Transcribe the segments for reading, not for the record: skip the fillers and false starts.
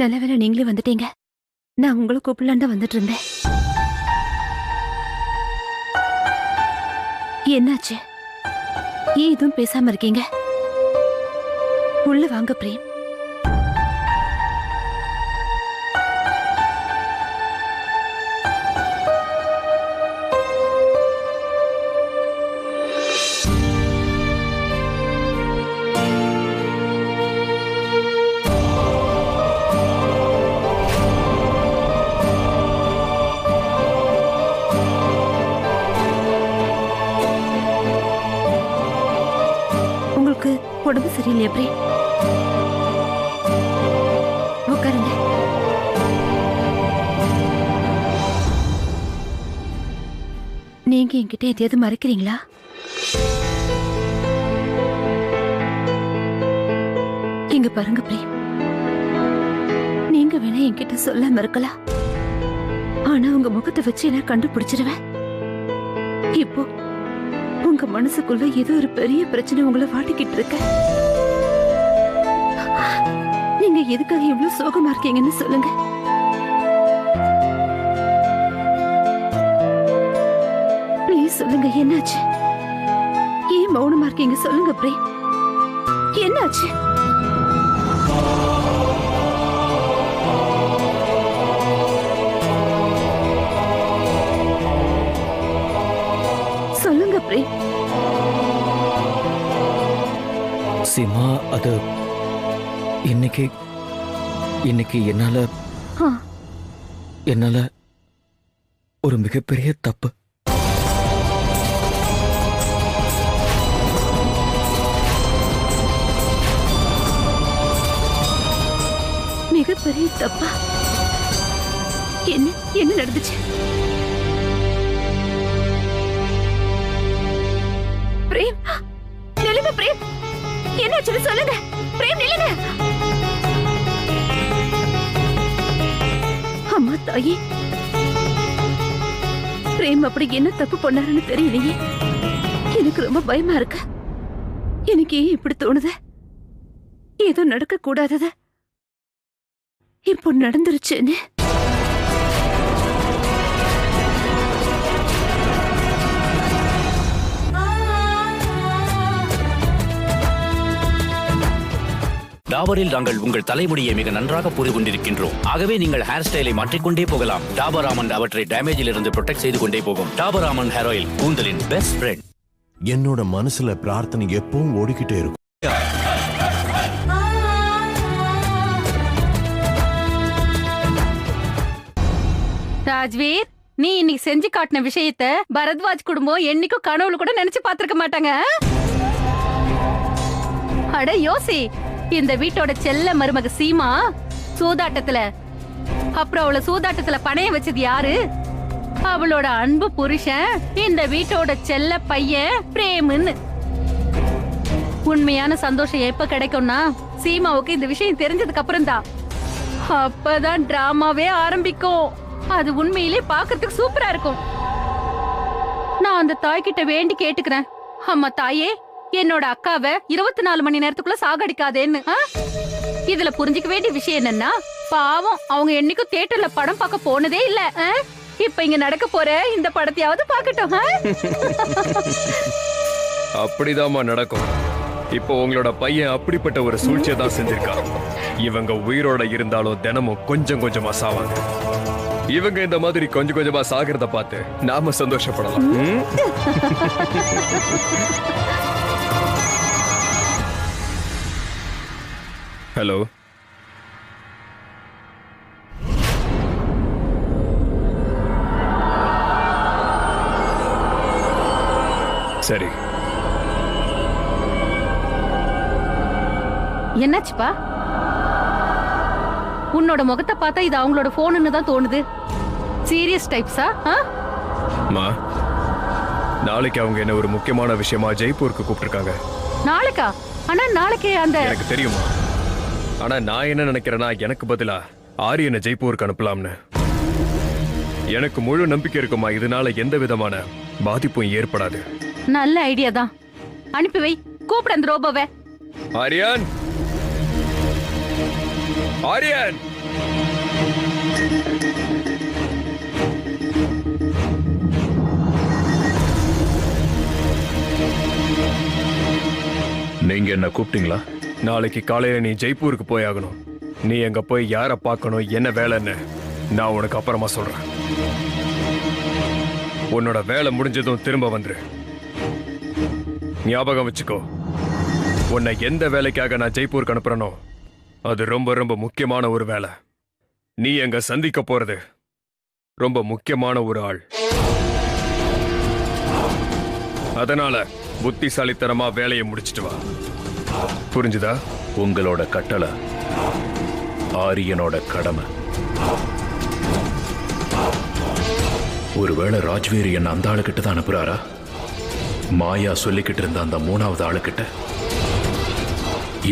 நல்ல வேளை நீங்களே வந்துட்டீங்க. நான் உங்களை கூப்பிடலான்னு தான் வந்துட்டு இருந்தேன். என்னாச்சு? ஏன் எதுவும் பேசாம இருக்கீங்க? உள்ள வாங்க பிரேம். உடம்பு சரியில்லையா பிரேம்? உட்காருங்க. நீங்க என்கிட்ட எதையாவது மறைக்கிறீங்களா? இங்க பாருங்க பிரேம், நீங்க வேணா என்கிட்ட சொல்லாம இருக்கலாம், ஆனா உங்க முகத்தை வச்சு நான் கண்டுபிடிச்சிருவேன். இப்போ உங்க மனசுக்குள்ள ஏதோ ஒரு பெரிய பிரச்சனை உங்களை வாட்டிக்கிட்டு இருக்க. நீங்க எதுக்காக இவ்வளவு சோகமா இருக்கீங்கன்னு சொல்லுங்க. ப்ளீஸ் சொல்லுங்க, என்னாச்சு? ஏன் மௌனமா இருக்கீங்க? சொல்லுங்க பிரேம், என்னாச்சு? சொல்லுங்க பிரேம். சீமா, அது இன்னைக்கு என்னால ஒரு மிகப்பெரிய தப்பு. மிகப்பெரிய தப்பா? என்ன நடந்துச்சு பிரேம்? நில்லுங்க பிரேம், என்னாச்சு சொல்லுங்க பிரேம், நில்லுங்க. அம்மா தாயே, பிரேம் அப்படி என்ன தப்பு பண்ணாருன்னு தெரியலையே. எனக்கு ரொம்ப பயமா இருக்கு. எனக்கு ஏன் இப்படி தோணுது? ஏதோ நடக்க கூடாதது இப்போ நடந்துருச்சுன்னு. டாபரில் நாங்கள் உங்கள் தலைமுடியை மிக நன்றாக புரிந்து கொண்டிருக்கின்றோம். ஆகவே நீங்கள் ஹேர் ஸ்டைலை மாற்றிக்கொண்டே போகலாம். டாபர் ஆமண்ட் அவற்றை டேமேஜில் இருந்து ப்ரொடெக்ட் செய்து கொண்டே போகும். டாபர் ஆமண்ட் ஹேர் ஆயில், கூந்தலின் பெஸ்ட் ஃப்ரெண்ட். என்னோட மனசுல பிரார்த்தனை எப்பவும் ஓடிக்கிட்டே இருக்கும். ராஜ்வீர், நீ இன்னைக்கு செஞ்சு காட்டின விஷயத்த பரத்வாஜ் குடும்பம் என்னைக்கும் கனவுல கூட நினைச்சு பாத்திருக்க மாட்டாங்க. அட யோசி, இந்த வீட்டோட செல்ல மருமக சீமா சூதாட்டத்துல, அப்புறம் அவளை சூதாட்டத்துல பணைய வச்சது யாரு? அவளோட அன்பு புருஷன், இந்த வீட்டோட செல்ல பையன் பிரேம்னு. உண்மையான சந்தோஷம் எப்ப கிடைக்கும்னா சீமாவுக்கு இந்த விஷயம் தெரிஞ்சதுக்கு அப்புறம் தான். அப்பதான் டிராமாவே ஆரம்பிக்கும். அது உண்மையிலே பாக்குறதுக்கு சூப்பரா இருக்கும். நான் அந்த தாய்கிட்ட வேண்டி கேட்டுக்கிறேன், அம்மா தாயே, என்னோட அக்காவை 24 மணி நேரத்துக்குள்ள சாகடிக்காதேன்னு. இதுல புரிஞ்சுக்க வேண்டிய விஷயம் என்னன்னா, பாவம் அவங்க என்னைக்கும் தியேட்டர்ல படம் பார்க்க போனதே இல்ல. இப்ப இங்க நடக்க போற இந்த படத்தையாவது பாக்கட்டும். அப்படிதாம்மா நடக்கும். இப்போ உங்களோட பையன் அப்படிப்பட்ட ஒரு சூழ்ச்சியை தான் செஞ்சிருக்கான். இவங்க உயிரோட இருந்தாலும் தினமும் கொஞ்சம் கொஞ்சமா சாவாங்க. இவங்க இந்த மாதிரி கொஞ்சம் கொஞ்சமா சாகிறத பார்த்து நாம சந்தோஷப்படலாம். ஹலோ, சரி. என்னாச்சுப்பா? உன்னோட முகத்தை பார்த்தா இது அவங்களோட போன்னு தான் தோணுது. சீரியஸ் டைப்ஸா? மா, நாளைக்கு அவங்க என்ன ஒரு முக்கியமான விஷயமா ஜெய்ப்பூருக்கு கூப்பிட்டுருக்காங்க. நாளைக்கா? ஆனா நாளைக்கு அந்த எனக்கு தெரியுமா, ஆனா நான் என்ன நினைக்கிறேன்னா, எனக்கு பதிலா ஆரியனை ஜெய்ப்பூருக்கு அனுப்பலாம்னு. எனக்கு முழு நம்பிக்கை இருக்குமா, இதனால எந்த விதமான பாதிப்பும் ஏற்படாது. நல்ல ஐடியா தான். அனுப்பி வை. கூப்பிட அந்த ரோபோவை. ஆரியன், ஆரியன். நீங்க என்ன கூப்பிட்டீங்களா? நாளைக்கு காலையில நீ ஜெய்ப்பூருக்கு போய் ஆகணும். நீ எங்க போய் யாரை பார்க்கணும், என்ன வேலைன்னு நான் உனக்கு அப்புறமா சொல்றேன். உன்னோட வேலை முடிஞ்சதும் திரும்ப வந்துரு. ஞாபகம் வச்சுக்கோ, உன்னை எந்த வேலைக்காக நான் ஜெய்ப்பூருக்கு அனுப்புறனோ அது ரொம்ப ரொம்ப முக்கியமான ஒரு வேலை. நீ எங்க சந்திக்க போறது ரொம்ப முக்கியமான ஒரு ஆள். அதனால புத்திசாலித்தனமா வேலையை முடிச்சிட்டு வா. புரிஞ்சுதா? உங்களோட கட்டளை ஆரியனோட கடமை. ஒருவேளை ராஜ்வீர் என்ன அந்த ஆளுகிட்ட தான் அனுப்புறாரா? மாயா சொல்லிக்கிட்டு இருந்த அந்த 3வது ஆளுகிட்ட.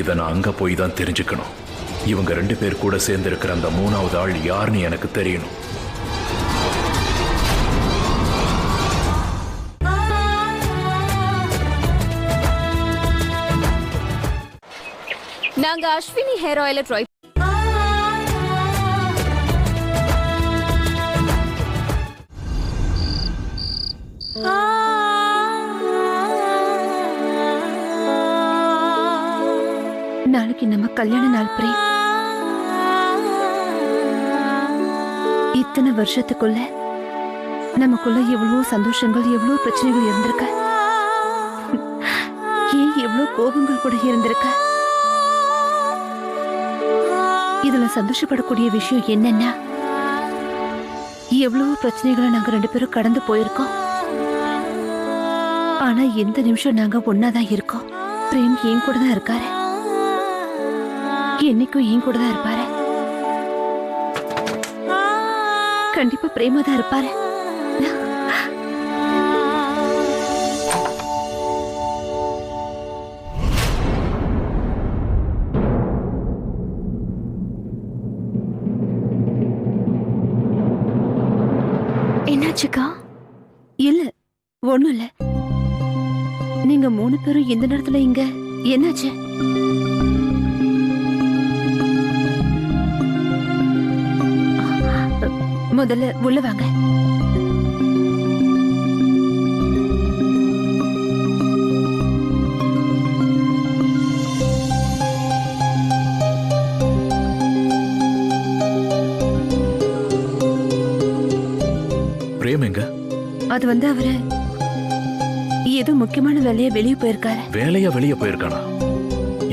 இதை நான் அங்க போய் தான் தெரிஞ்சுக்கணும். இவங்க 2 பேர் கூட சேர்ந்து இருக்கிற அந்த 3வது ஆள் யாருன்னு எனக்கு தெரியணும். நாங்க அஸ்வினி ஹேர் ஆயில ட்ரை. நாளைக்கு நம்ம கல்யாண நாள் பிரேம். இத்தனை வருஷத்துக்குள்ள நமக்குள்ள எவ்வளவோ சந்தோஷங்கள், எவ்வளவோ பிரச்சனைகள் இருந்திருக்க. ஏன் எவ்வளவு கோபங்கள் கூட இருந்திருக்க. இதுல சந்தோஷப்படக்கூடிய விஷயம் என்னன்னா, எவ்வளவு பிரச்சனைகளை நாங்க 2 பேரும் கடந்து போயிருக்கோம். ஆனா எந்த நிமிஷம் நாங்க ஒன்னாதான் இருக்கோம். பிரேம் என் கூட தான் இருக்காரு, என்னைக்கும் என் கூட தான் இருப்பாரு. கண்டிப்பா பிரேமா தான் இருப்பாரு. என்னாச்சுக்கா? இல்ல, ஒண்ணும் இல்ல. நீங்க 3 பேரும் இந்த நேரத்துல இங்க என்னாச்சு? முதல்ல உள்ள வாங்க. பிரேம் எங்க? அது அவரு ஏதோ முக்கியமான வேலையா வெளியே போயிருக்காரு. வேலையா வெளியே போயிருக்கானா?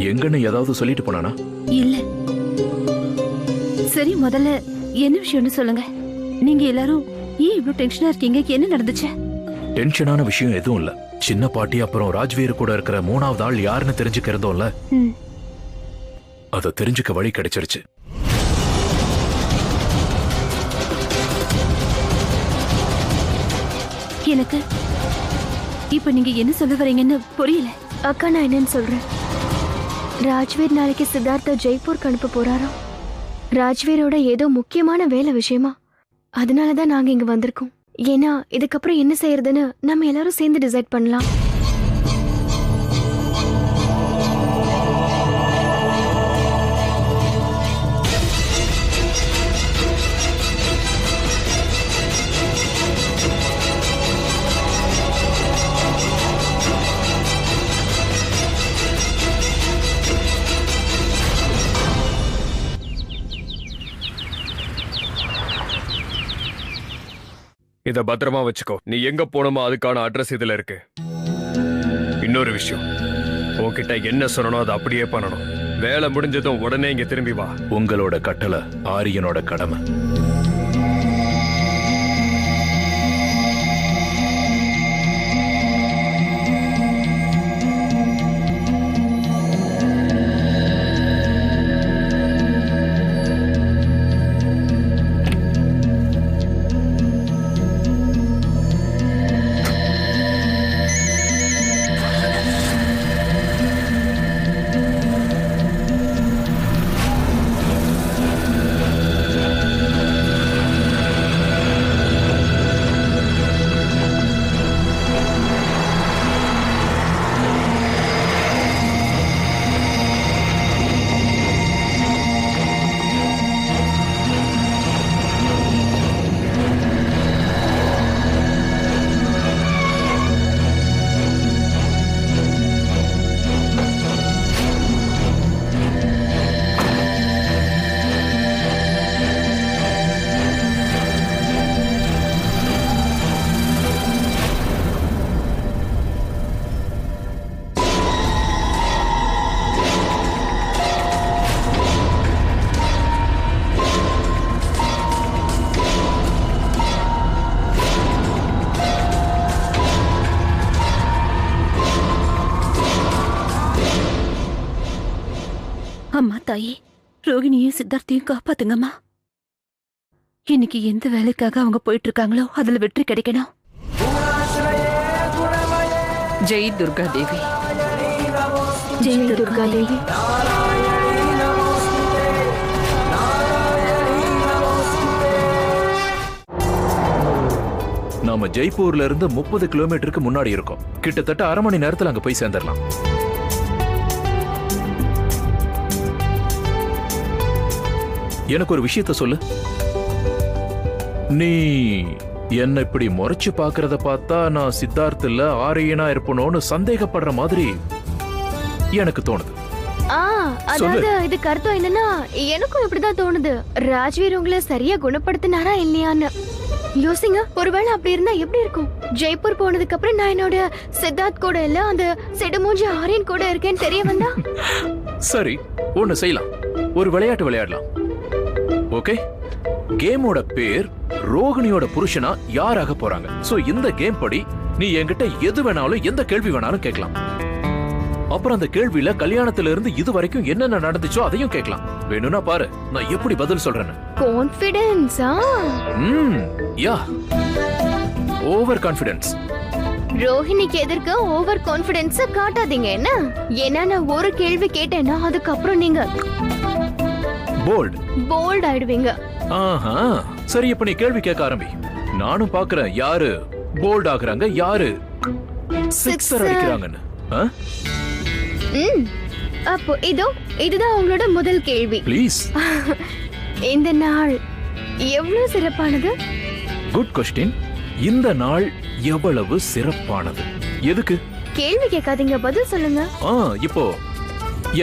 எங்கன்னு ஏதாவது சொல்லிட்டு போனானா? இல்ல. சரி, முதல்ல என்ன விஷயம்னு சொல்லுங்க. நீங்க எல்லாரும் ஏன் இவ்வளவு டென்ஷனா இருக்கீங்க? என்ன நடந்துச்சு? டென்ஷனான விஷயம் எதுவும் இல்ல. சின்ன பாட்டி அப்புறம் ராஜ்வீர் கூட இருக்கிற 3வது ஆள் யாருன்னு தெரிஞ்சுக்கிறதும்ல, அதை தெரிஞ்சுக்க வழி கிடைச்சிருச்சு. எனக்கு இப்ப நீங்க என்ன சொல்ல வரீங்கன்னு புரியல. அக்கா, நான் என்னன்னு சொல்றேன். ராஜ்வீர் நாளைக்கு சித்தார்த்த ஜெய்ப்பூருக்கு அனுப்ப போறாராம். ராஜ்வீரோட ஏதோ முக்கியமான வேலை விஷயமா. அதனாலதான் நாங்க இங்க வந்திருக்கோம். ஏன்னா இதுக்கப்புறம் என்ன செய்யறதுன்னு நம்ம எல்லாரும் சேர்ந்து டிசைட் பண்ணலாம். இத பத்திரமா வச்சுக்கோ. நீ எங்க போனோமோ அதுக்கான அட்ரஸ் இதுல இருக்கு. இன்னொரு விஷயம், உன்கிட்ட என்ன சொல்லணும் அதை அப்படியே பண்ணணும். வேலை முடிஞ்சதும் உடனே இங்க திரும்பி வா. உங்களோட கட்டளை ஆரியனோட கடமை. தாயி, ரோகிணியும் சித்தார்த்தையும் காப்பாத்துங்கம்மா. இன்னைக்கு எந்த வேலைக்காக அவங்க போயிட்டு இருக்காங்களோ அதுல வெற்றி கிடைக்கணும். ஜெய் துர்கா தேவி. ஜெய் துர்கா தேவி. நாம ஜெய்ப்பூர்ல இருந்து 30 கிலோமீட்டருக்கு முன்னாடி இருக்கோம். கிட்டத்தட்ட அரை மணி நேரத்துல அங்க போய் சேர்ந்துடலாம். எனக்கு ஒரு விஷயத்த சொல்லு. நீ என்ன இப்படி முறைச்சு பாக்குறத பார்த்தா நான் சித்தார்த்துல ஆரியனா இருப்பனோன்னு சந்தேகப்படுற மாதிரி எனக்கு தோணுது. அதாவது இதுக்கு அர்த்தம் என்னன்னா, எனக்கும் இப்படிதான் தோணுது. ராஜ்வீர் உங்களை சரியா குணப்படுத்தினாரா இல்லையான்னு யோசிங்க. ஒருவேளை அப்படி இருந்தா எப்படி இருக்கும்? ஜெய்ப்பூர் போனதுக்கு அப்புறம் நான் என்னோட சித்தார்த் கூட இல்ல, அந்த செடுமூஞ்சி ஆரியன் கூட இருக்கேன்னு தெரிய வந்தா? சரி, ஒண்ணு செய்யலாம். ஒரு விளையாட்டு விளையாடலாம். ஓகே, கேமோட பேர் ரோகிணியோட புருஷனா யாராக போறாங்க. சோ இந்த கேம் படி நீ என்கிட்ட எது வேணாலும் எந்த கேள்வி வேணாலும் கேட்கலாம். அப்புறம் அந்த கேள்வியில கல்யாணத்துல இருந்து இது வரைக்கும் என்னென்ன நடந்துச்சோ அதையும் கேட்கலாம். வேணும்னா பாரு நான் எப்படி பதில் சொல்றேன்னு. கான்ஃபிடன்ஸா? யா, ஓவர் கான்ஃபிடன்ஸ். ரோஹிணிக்கு எதிர்க்க ஓவர் கான்ஃபிடன்ஸ் காட்டாதீங்க என்ன? ஏன்னா நான் ஒரு கேள்வி கேட்டேன்னா அதுக்கப்புறம் நீங்க போல்ட் ஆயிடுவீங்க. ஆஹா, சரி, இப்ப நீ கேள்வி கேட்க ஆரம்பி. நானும் பாக்குறேன் யாரு போல்ட் ஆகுறாங்க, யாரு சிக்ஸர் அடிக்கிறாங்கன்னு. அப்போ இதுதான் உங்களோட முதல் கேள்வி. ப்ளீஸ். இந்த நாள் எவ்வளவு சிறப்பானது? Good question. இந்த நாள் எவ்வளவு சிறப்பானது? எதுக்கு கேள்வி கேட்காதீங்க, பதில் சொல்லுங்க. இப்போ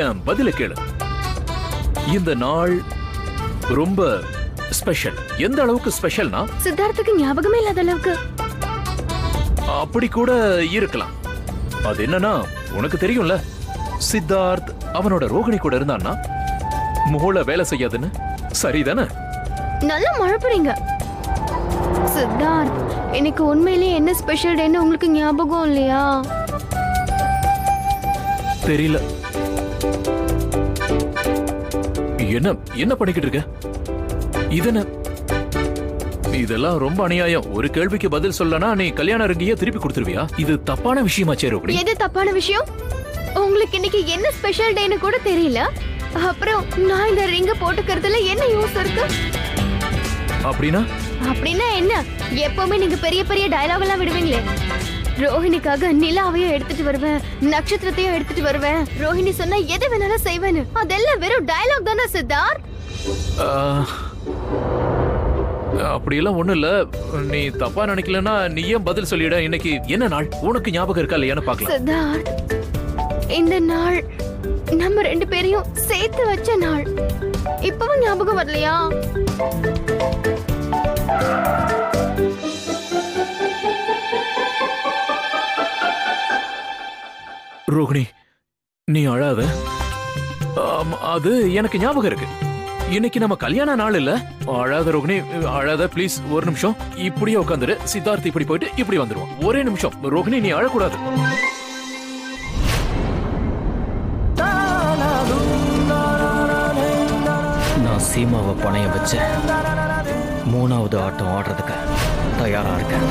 என் பதில கேளு. இந்த நாள் ரொம்ப ஸ்பெஷல். எந்த அளவுக்கு ஸ்பெஷல்னா, சித்தார்த்துக்கு ஞாபகமே இல்லாத அளவுக்கு. அப்படி கூட இருக்கலாம். அது என்னன்னா, உனக்கு தெரியும்ல, சித்தார்த் அவனோட ரோகிணி கூட இருந்தான்னா மூளை வேலை செய்யாதுன்னு. சரிதானே? நல்லா மழப்புறீங்க. சித்தார்த், எனக்கு உண்மையிலேயே என்ன ஸ்பெஷல் டேன்னு உங்களுக்கு ஞாபகம் இல்லையா? தெரியல. என்ன என்ன பண்ணிக்கிட்டு இருக்க? இதெல்லாம் ரொம்ப அநியாயம். ஒரு கேள்விக்கு பதில் சொல்லனா நீ கல்யாண ரிங்கிய திருப்பி கொடுத்துருவியா? இது தப்பான விஷயமாச்சே ரோகிணி. எது தப்பான விஷயம்? உங்களுக்கு இன்னைக்கு என்ன ஸ்பெஷல் டேன்னு கூட தெரியல. அப்புறம் நான் இந்த ரிங்க போட்டுக்கிறதுல என்ன யூஸ் இருக்கு? அப்படின்னா என்ன? எப்பவுமே நீங்க பெரிய பெரிய டயலாக் எல்லாம் விடுவீங்களே. ரோஹிணிக்காக நிலாவையும் எடுத்துட்டு வருவேன், நட்சத்திரத்தையும் எடுத்துட்டு வருவேன், ரோஹிணி சொன்னா எது வேணாலும் செய்வேன்னு. அதெல்லாம் வெறும் டயலாக் தானே சித்தார்த்? அப்படியெல்லாம் ஒண்ணு இல்ல. நீ தப்பா நினைக்கலன்னா நீ ஏன் பதில் சொல்லிட. இன்னைக்கு என்ன நாள் உனக்கு ஞாபகம் இருக்கா இல்லையான்னு பார்க்கலாம். சித்தார்த், இந்த நாள் நம்ம ரெண்டு பேரையும் சேர்த்து வச்ச நாள். இப்பவும் ஞாபகம் வரலையா? ரோகிணி, நீ அழாத. அது எனக்கு ஞாபகம் இருக்கு. இன்னைக்கு நம்ம கல்யாண நாள் இல்ல. அழாத ரோகிணி, அழாத ப்ளீஸ். ஒரு நிமிஷம் இப்படியே உட்காந்துரு. சித்தார்த் இப்படி போயிட்டு இப்படி வந்துருவோம். ஒரே நிமிஷம் ரோகிணி, நீ அழக்கூடாது. நான் சீமாவை பணைய வச்ச 3வது ஆட்டம் ஆடுறதுக்கு தயாரா இருக்கேன்.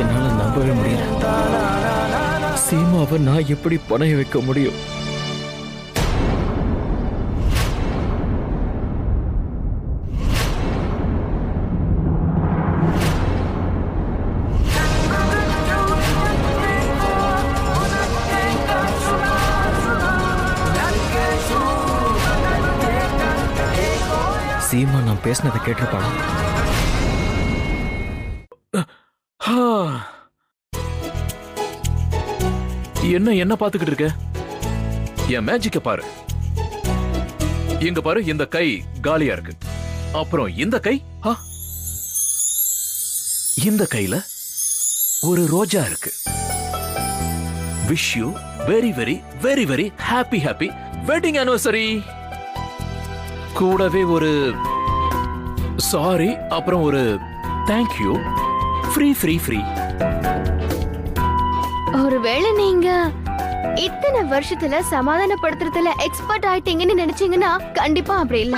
என்னால நம்பவே முடியல. சீமாவை நான் எப்படி பணைய வைக்க முடியும்? சீமா நான் பேசினதை கேட்டிருப்பாளா? என்ன பாத்துக்கிட்டு இருக்க? என் மேஜிக்க பாரு. இங்க பாரு, இந்த கை காலியா இருக்கு. அப்புறம் இந்த கை, இந்த கையில ஒரு ரோஜா இருக்கு. Wish you very very very very happy happy wedding anniversary. கூடவே ஒரு சாரி, அப்புறம் ஒரு தேங்க்யூ. Free free free. ஒருவேளை நீங்க இத்தனை வருஷத்துல சமாதானப்படுத்துறதுல எக்ஸ்பர்ட் ஆயிட்டீங்கன்னு நினைச்சீங்கன்னா கண்டிப்பா அப்படி இல்ல.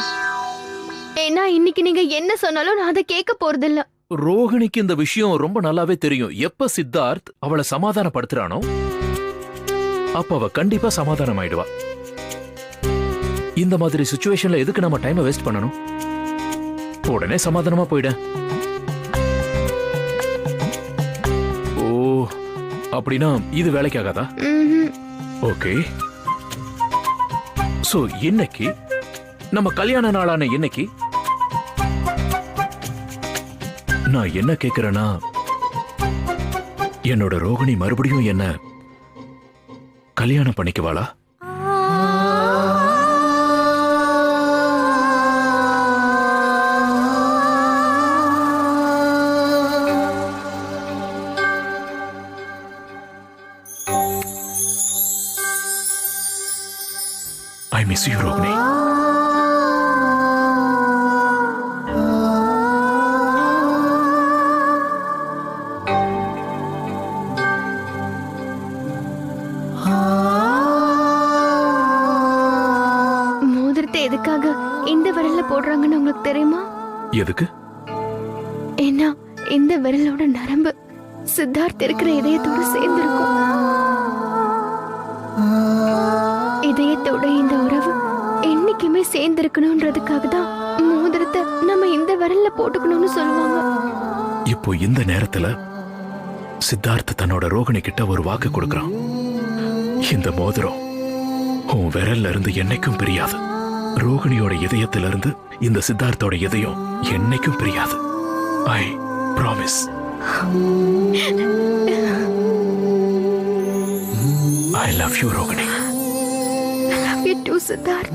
ஏன்னா இன்னைக்கு நீங்க என்ன சொன்னாலும் நான் அதை கேட்க போறதில்ல. ரோகிணிக்கு இந்த விஷயம் ரொம்ப நல்லாவே தெரியும். எப்ப சித்தார்த் அவளை சமாதானப்படுத்துறானோ அப்ப அவ கண்டிப்பா சமாதானம் ஆயிடுவா. இந்த மாதிரி சிச்சுவேஷன்ல எதுக்கு நம்ம டைமை வேஸ்ட் பண்ணணும்? உடனே சமாதானமா போயிட. ஓ, அப்படின்னா இது வேலைக்காகாதா? ஓகே. சோ இன்னைக்கு நம்ம கல்யாண நாளான இன்னைக்கு நான் என்ன கேக்குறேன்னா, என்னோட ரோகிணி மறுபடியும் என்ன கல்யாணம் பண்ணிக்குவாளா? I miss you, Rohini. மோதிரத்தை எதுக்காக இந்த விரல்ல போடுறாங்கன்னு உங்களுக்கு தெரியுமா? எதுக்கு? ஏன்னா இந்த விரலோட நரம்பு சித்தார்த் இருக்கிற இதயத்தோட சேர்ந்திருக்கும். இதயத்தோட இந்த உறவு என்னைக்குமே சேர்ந்திருக்கணும்ன்றதுக்காக தான் மோதிரத்தை நம்ம இந்த விரல்ல போட்டுக்கணும்னு சொல்லுவாங்க. இப்போ இந்த நேரத்துல சித்தார்த் தன்னோட ரோகிணி கிட்ட ஒரு வாக்கு கொடுக்கறான். இந்த மோதிரம் உன் விரல்ல இருந்து என்னைக்கும் பிரியாது. ரோகிணியோட இதயத்துல இருந்து இந்த சித்தார்த்தோட இதயம் என்னைக்கும் பிரியாது. I promise. I love you, Rohini. I love you too, Siddharth.